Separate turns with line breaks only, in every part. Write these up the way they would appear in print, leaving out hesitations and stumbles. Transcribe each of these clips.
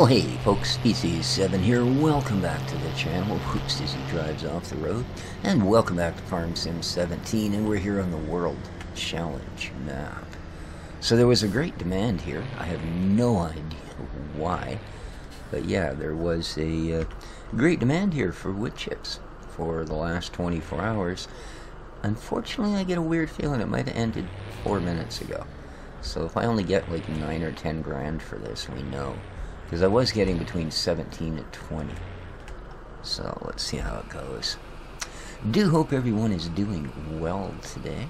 Well, hey folks, Species 7 here. Welcome back to the channel. Whoops, as he drives off the road. And welcome back to Farm Sim 17, and we're here on the World Challenge map. So there was a great demand here. I have no idea why. But yeah, there was a great demand here for wood chips for the last 24 hours. Unfortunately, I get a weird feeling it might have ended 4 minutes ago. So if I only get like 9 or 10 grand for this, we know. Because I was getting between 17 and 20. So let's see how it goes. Do hope everyone is doing well today.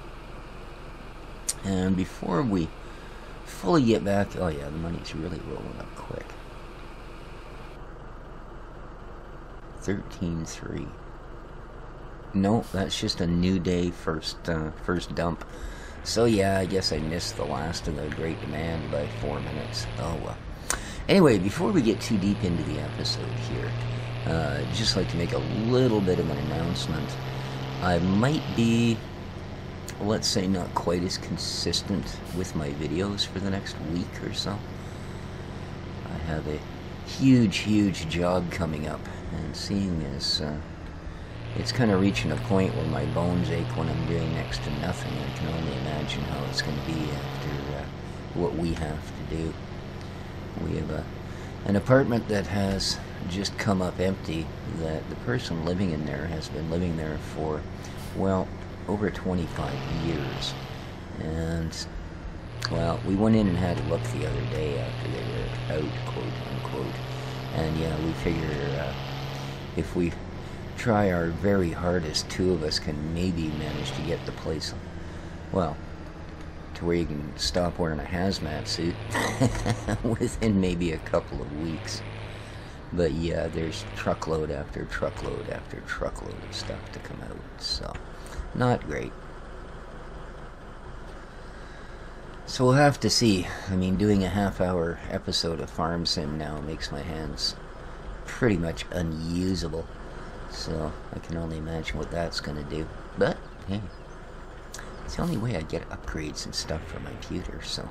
And before we fully get back, oh yeah, the money's really rolling up quick. 13.3. No, that's just a new day first dump. So yeah, I guess I missed the last of the great demand by 4 minutes. Oh well. Anyway, before we get too deep into the episode here, I'd just like to make a little bit of an announcement. I might be, let's say, not quite as consistent with my videos for the next week or so. I have a huge job coming up, and seeing as it's kind of reaching a point where my bones ache when I'm doing next to nothing, I can only imagine how it's going to be after what we have to do. We have an apartment that has just come up empty, that the person living in there has been living there for, well, over 25 years. And, well, we went in and had a look the other day after they were out, quote unquote. And yeah, we figure if we try our very hardest, two of us can maybe manage to get the place, well, to where you can stop wearing a hazmat suit within maybe a couple of weeks. But yeah, there's truckload after truckload after truckload of stuff to come out, so not great. So we'll have to see. I mean, doing a half-hour episode of Farm Sim now makes my hands pretty much unusable, so I can only imagine what that's gonna do. But hey, it's the only way I get upgrades and stuff for my computer, so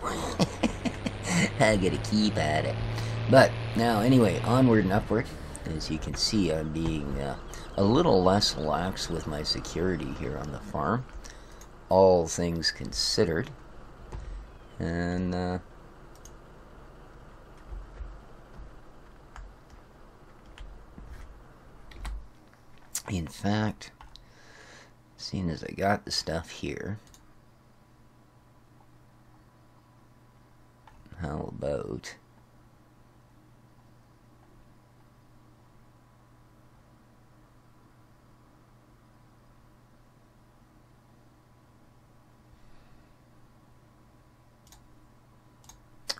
I gotta keep at it. But now, anyway, onward and upward. As you can see, I'm being a little less lax with my security here on the farm, all things considered. And in fact, seeing as I got the stuff here, how about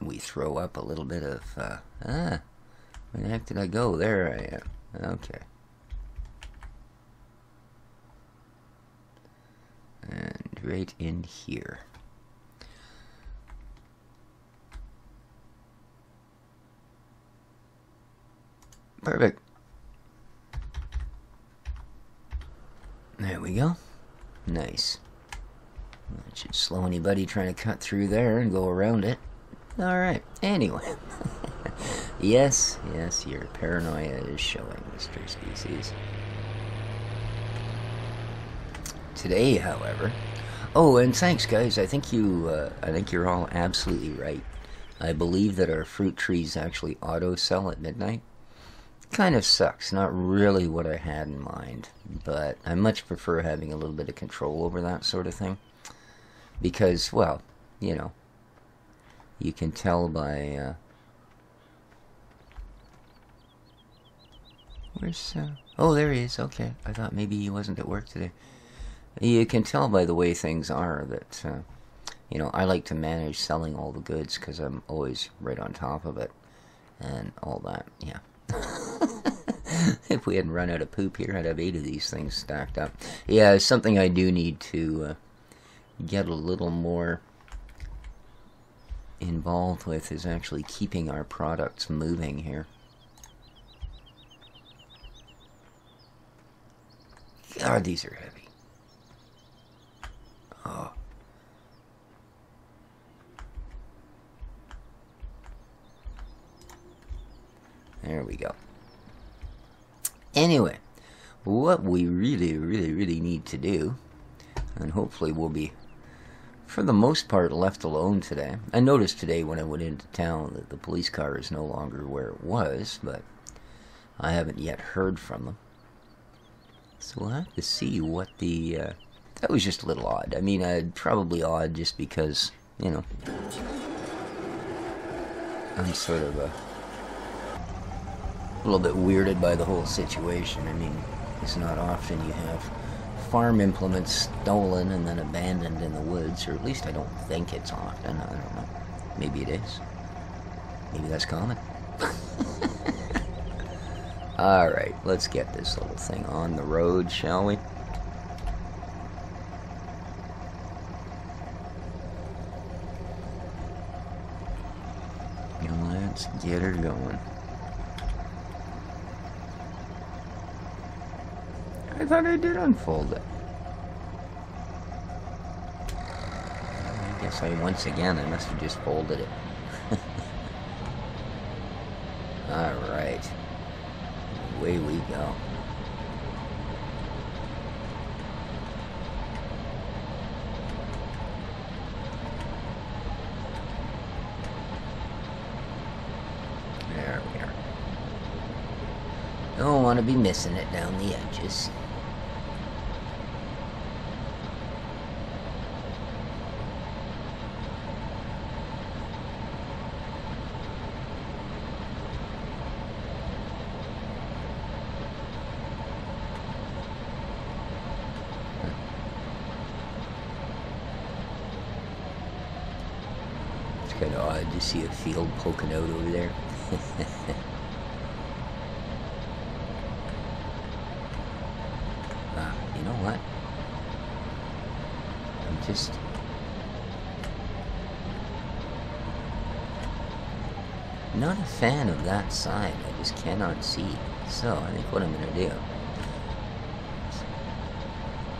we throw up a little bit of, where the heck did I go? There I am. Okay. And right in here. Perfect. There we go. Nice. That should slow anybody trying to cut through there and go around it. Alright, anyway. Yes, your paranoia is showing, Mr. Species. Today, however... Oh, and thanks, guys. I think you're all absolutely right. I believe that our fruit trees actually auto-sell at midnight. Kind of sucks. Not really what I had in mind. But I much prefer having a little bit of control over that sort of thing. Because, well, you know, you can tell by, where's, oh, there he is. Okay. I thought maybe he wasn't at work today. You can tell by the way things are that, you know, I like to manage selling all the goods because I'm always right on top of it and all that, yeah. If we hadn't run out of poop here, I'd have 8 of these things stacked up. Yeah, it's something I do need to get a little more involved with, is actually keeping our products moving here. God, these are heavy. Oh. we go. Anyway, what we really need to do, and hopefully we'll be, for the most part, left alone today. I noticed today when I went into town that the police car is no longer where it was, but I haven't yet heard from them. So we'll have to see what the... that was just a little odd. I mean, probably odd just because, you know, I'm sort of a little bit weirded by the whole situation. I mean, it's not often you have farm implements stolen and then abandoned in the woods, or at least I don't think it's often. I don't know. Maybe it is. Maybe that's common. Alright, let's get this little thing on the road, shall we? Let's get her going. I thought I did unfold it. I guess once again, I must have just folded it. Alright. Away we go. There we are. Don't want to be missing it down the edges. Kind of odd to see a field poking out over there. You know what? I'm just... not a fan of that side. I just cannot see. So I think what I'm going to do is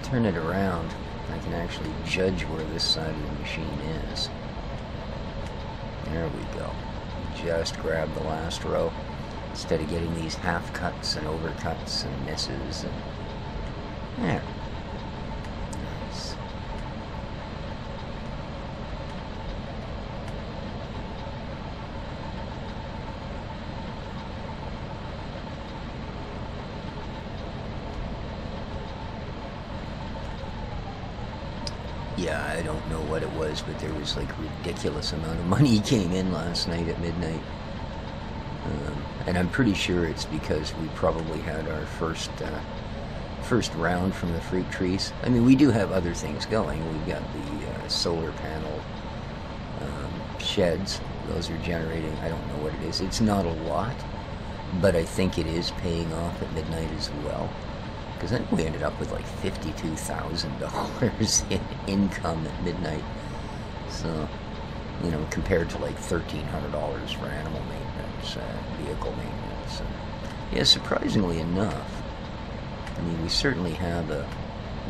turn it around. I can actually judge where this side of the machine is. There we go. Just grab the last row instead of getting these half cuts and overcuts and misses. And there. Nice. Yeah, I don't know what it was, but there was like a ridiculous amount of money came in last night at midnight. And I'm pretty sure it's because we probably had our first round from the fruit trees. I mean, we do have other things going. We've got the solar panel sheds. Those are generating, I don't know what it is. It's not a lot, but I think it is paying off at midnight as well. Because then we ended up with like $52,000 in income at midnight. So, you know, compared to like $1,300 for animal maintenance, vehicle maintenance. Yeah, surprisingly enough, I mean, we certainly have a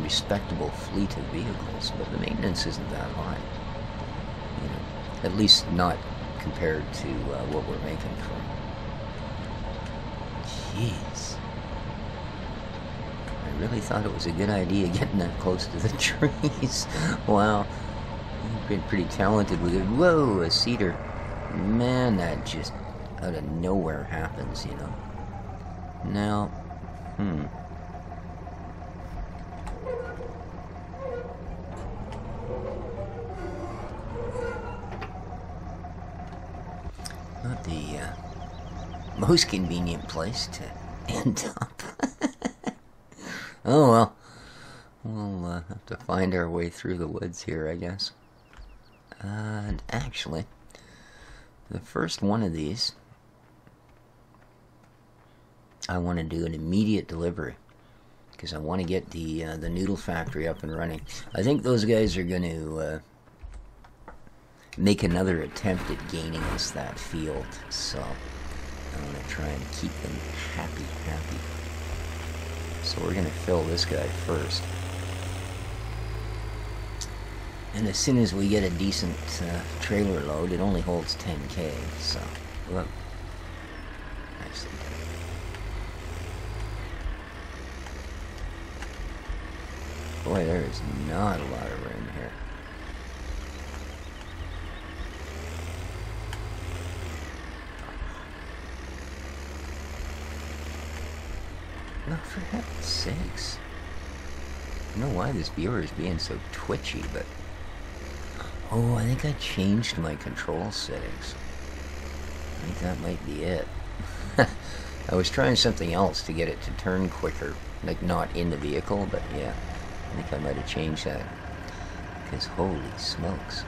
respectable fleet of vehicles, but the maintenance isn't that high. You know, at least not compared to what we're making from. Jeez. I really thought it was a good idea getting that close to the trees. Wow. You've been pretty talented with it. Whoa, a cedar. Man, that just out of nowhere happens, you know. Now, not the most convenient place to end up. Oh well, we'll have to find our way through the woods here, I guess. And actually, the first one of these, I want to do an immediate delivery because I want to get the noodle factory up and running. I think those guys are going to make another attempt at gaining us that field, so I want to try and keep them happy. So we're going to fill this guy first. And as soon as we get a decent trailer load, it only holds 10K, so, whoop, nicely done. Boy, there is not a lot of room here. No, for heaven's sakes. I don't know why this viewer is being so twitchy, but... Oh, I think I changed my control settings. I think that might be it. I was trying something else to get it to turn quicker. Like, not in the vehicle, but yeah. I think I might have changed that. Because holy smokes.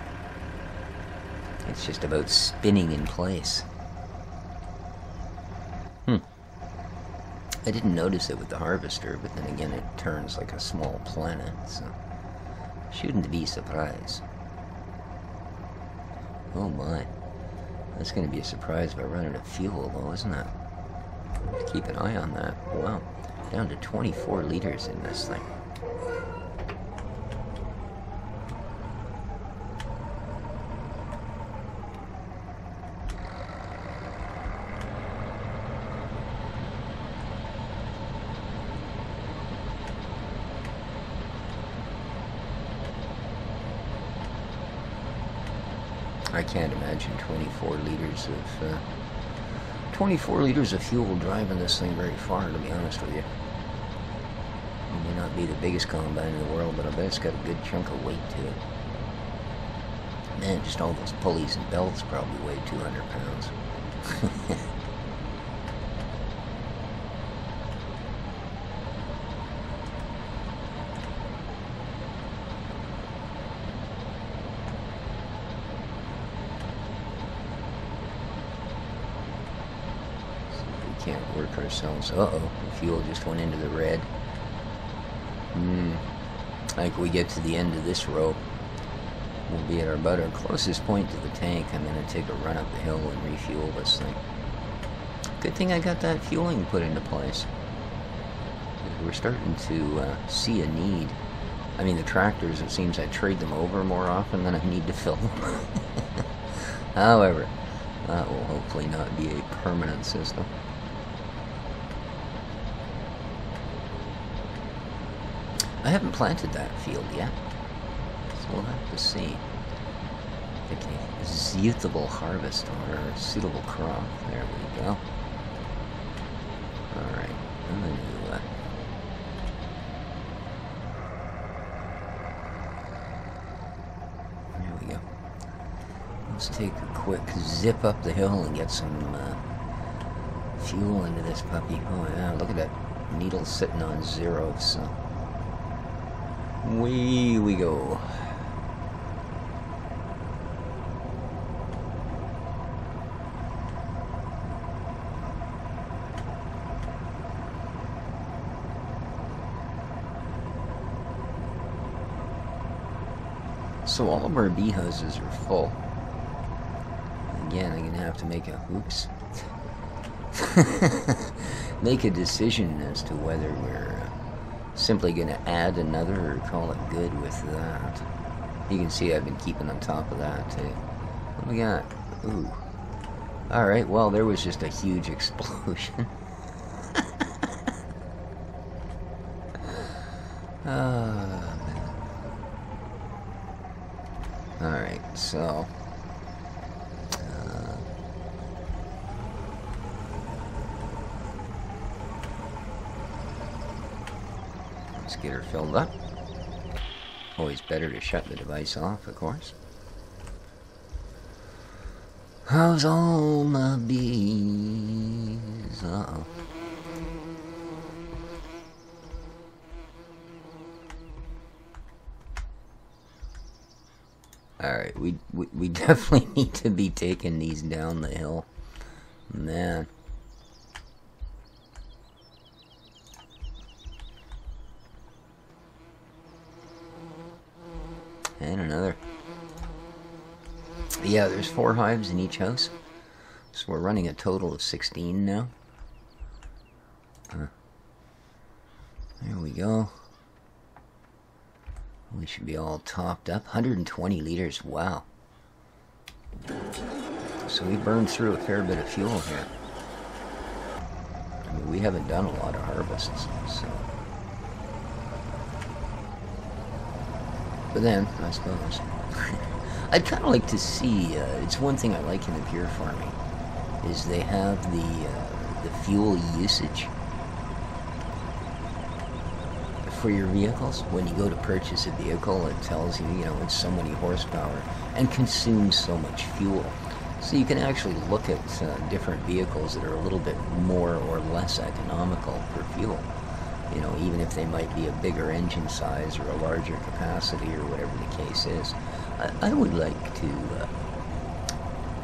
It's just about spinning in place. I didn't notice it with the harvester, but then again it turns like a small planet, so... Shouldn't be surprised. Oh my. That's going to be a surprise if I run out of fuel, though, isn't it? Keep an eye on that. Wow. Down to 24 liters in this thing. I can't imagine 24 liters of fuel driving this thing very far, to be honest with you. It may not be the biggest combine in the world, but I bet it's got a good chunk of weight to it. Man, just all those pulleys and belts probably weigh 200 pounds. Can't work ourselves. Uh-oh, the fuel just went into the red. I think we get to the end of this row. We'll be at about our closest point to the tank. I'm going to take a run up the hill and refuel this thing. Good thing I got that fueling put into place. We're starting to see a need. I mean, the tractors, it seems I trade them over more often than I need to fill them. However, that will hopefully not be a permanent system. I haven't planted that field yet, so we'll have to see. Okay, suitable harvest or suitable crop. There we go. Alright, I'm going to there we go. Let's take a quick zip up the hill and get some fuel into this puppy. Oh yeah, look at that needle sitting on 0, so... we go. So all of our bee houses are full. Again, I'm gonna have to make a oops. Make a decision as to whether we're simply going to add another or call it good with that. You can see I've been keeping on top of that too. What do we got? Ooh. Alright, well there was just a huge explosion. Alright, so... let's get her filled up. Always better to shut the device off, of course. How's all my bees? Uh-oh. Alright, we definitely need to be taking these down the hill. Man. And another. Yeah, there's 4 hives in each house. So we're running a total of 16 now. There we go. We should be all topped up. 120 liters, wow. So we burned through a fair bit of fuel here. I mean, we haven't done a lot of harvests, so... But then, I suppose, I'd kind of like to see, it's one thing I like in the pure farming, is they have the fuel usage for your vehicles. When you go to purchase a vehicle, it tells you, you know, it's so many horsepower and consumes so much fuel. So you can actually look at different vehicles that are a little bit more or less economical for fuel. You know, even if they might be a bigger engine size or a larger capacity or whatever the case is. I would like to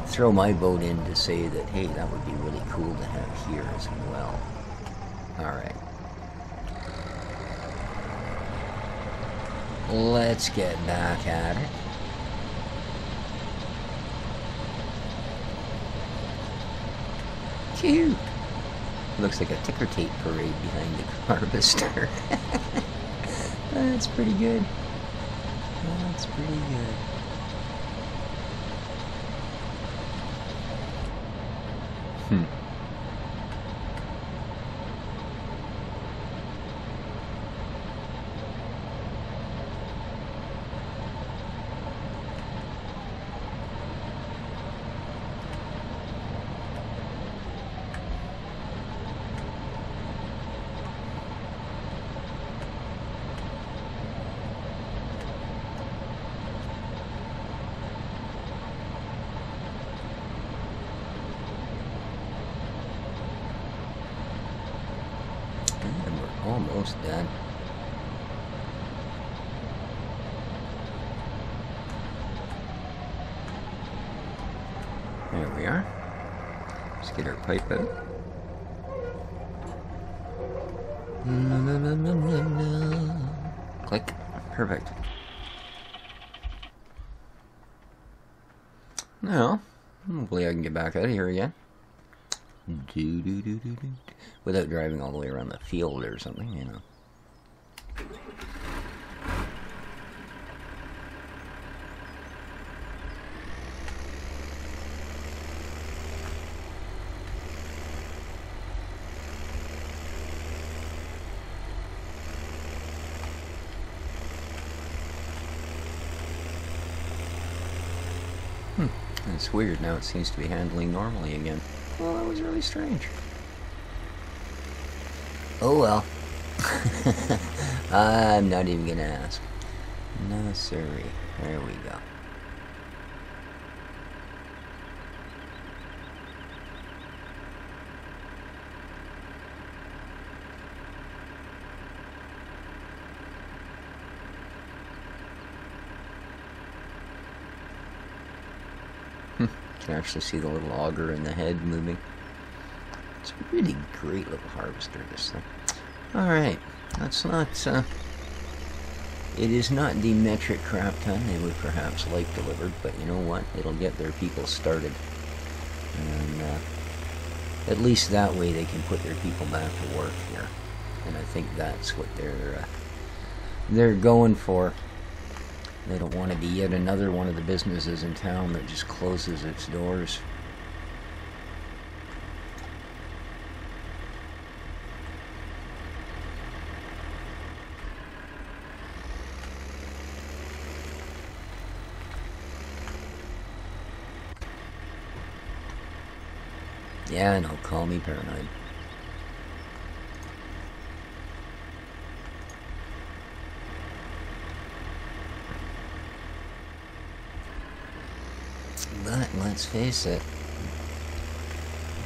throw my vote in to say that, hey, that would be really cool to have here as well. Alright. Let's get back at it. Cute! Looks like a ticker tape parade behind the harvester. That's pretty good. That's pretty good. Almost done. There we are. Let's get our pipe out. Click. Perfect. Now, hopefully I can get back out of here again. Without driving all the way around the field or something, you know. It's weird, now it seems to be handling normally again. Well, that was really strange. Oh well. I'm not even gonna ask. No, sorry. There we go. You can actually see the little auger in the head moving. It's a really great little harvester, this thing. Alright, that's not, it is not the metric crap ton they would perhaps like delivered, but you know what? It'll get their people started. And, at least that way they can put their people back to work here. And I think that's what they're going for. They don't want to be yet another one of the businesses in town that just closes its doors. Yeah, I know, call me paranoid. But let's face it,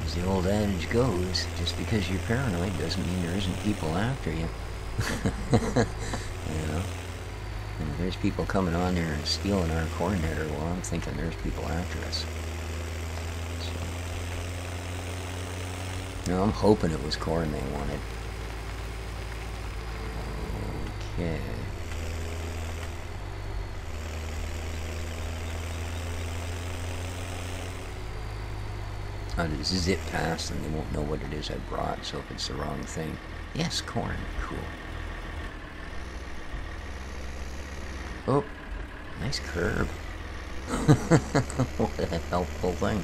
as the old adage goes, just because you're paranoid doesn't mean there isn't people after you. You know? And if there's people coming on there and stealing our corn header, well, I'm thinking there's people after us. So, no, I'm hoping it was corn they wanted. Okay. I'll just zip past and they won't know what it is I brought, so if it's the wrong thing. Yes, corn. Cool. Oh, nice curb. What a helpful thing.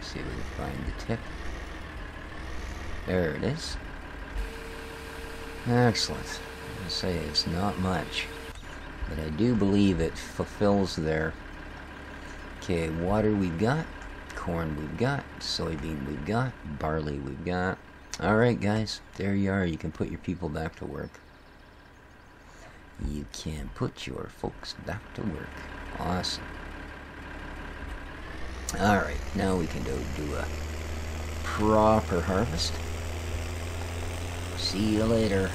See if we can find the tip. There it is. Excellent. I'll say it's not much, but I do believe it fulfills their... Okay, water we've got, corn we've got, soybean we've got, barley we've got. Alright guys, there you are. You can put your people back to work. You can put your folks back to work. Awesome. Alright, now we can go do a proper harvest. See you later.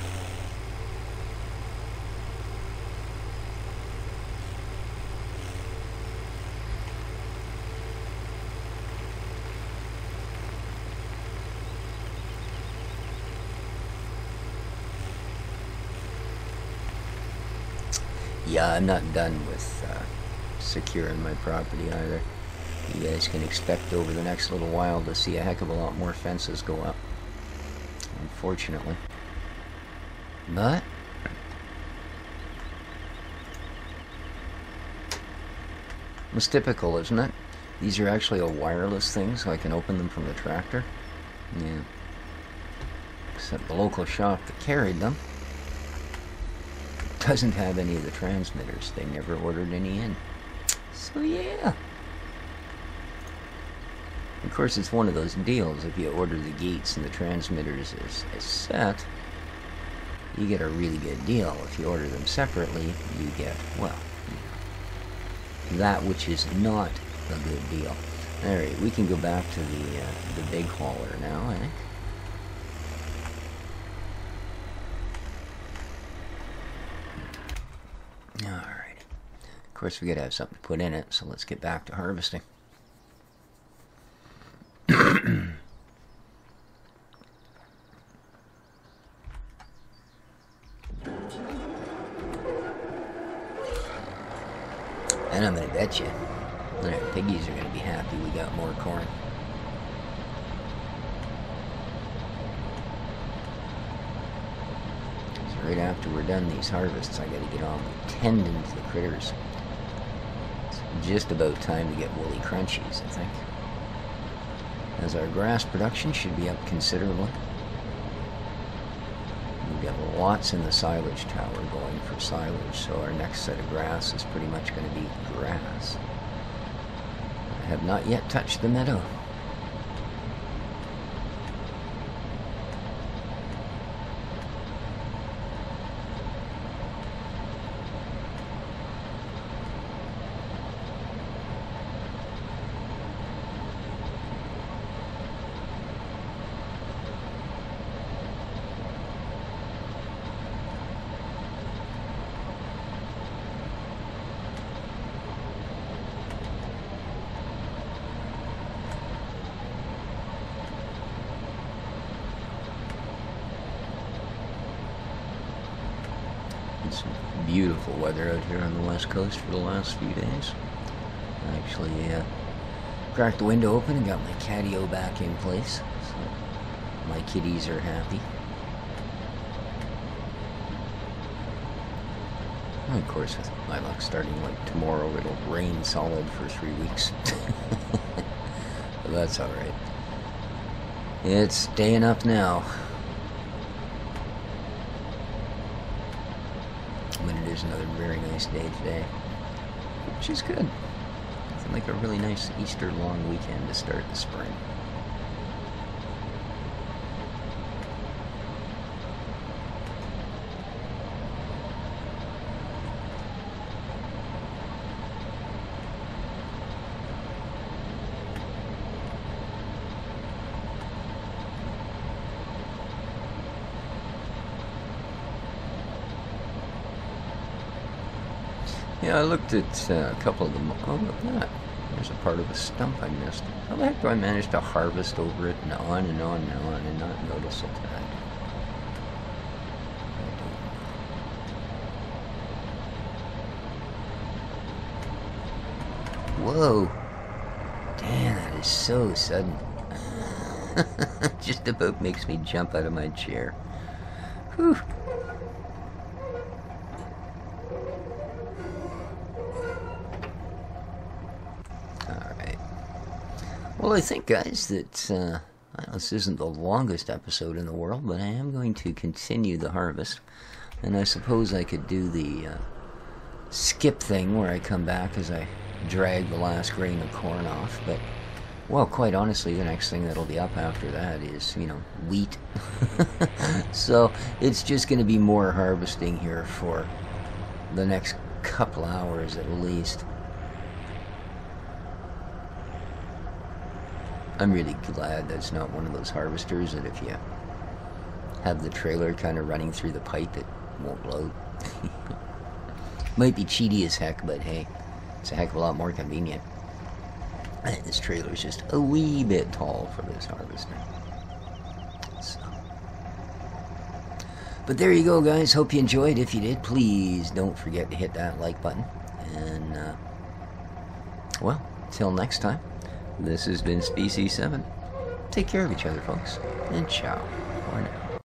Yeah, I'm not done with securing my property either. You guys can expect over the next little while to see a heck of a lot more fences go up. Unfortunately. But it's typical, isn't it? These are actually a wireless thing, so I can open them from the tractor. Yeah. Except the local shop that carried them doesn't have any of the transmitters. They never ordered any in. So yeah. Of course, it's one of those deals. If you order the gates and the transmitters as set, you get a really good deal. If you order them separately, you get, well, that which is not a good deal. Alright, we can go back to the big hauler now, I think. Alright. Of course, we gotta have something to put in it, so let's get back to harvesting. And I'm gonna bet you that our piggies are gonna be happy we got more corn. So right after we're done these harvests, I gotta get on with tending to the critters. It's just about time to get woolly crunchies, I think. As our grass production should be up considerably. We've got lots in the silage tower going for silage, so our next set of grass is pretty much going to be grass. I have not yet touched the meadow. It's beautiful weather out here on the west coast for the last few days. I actually cracked the window open and got my catio back in place, so my kitties are happy. And of course, with my luck, starting like tomorrow, it'll rain solid for 3 weeks. But that's alright. It's staying up now. But it is another very nice day today, which is good. It's like a really nice Easter long weekend to start the spring. Yeah, I looked at a couple of them. Oh, look at that. There's a part of a stump I missed. How the heck do I manage to harvest over it and on and on and on and not notice it? Whoa. Damn, that is so sudden. Just about makes me jump out of my chair. Whew. Well, I think, guys, that this isn't the longest episode in the world, but I am going to continue the harvest. And I suppose I could do the skip thing where I come back as I drag the last grain of corn off. But, well, quite honestly, the next thing that'll be up after that is, wheat. So it's just going to be more harvesting here for the next couple hours at least. I'm really glad that's not one of those harvesters that if you have the trailer kind of running through the pipe, it won't load. Might be cheaty as heck, but hey, it's a heck of a lot more convenient. I think this trailer's just a wee bit tall for this harvester. So. But there you go, guys. Hope you enjoyed. If you did, please don't forget to hit that like button. And, well, till next time. This has been Species 7. Take care of each other, folks, and ciao for now.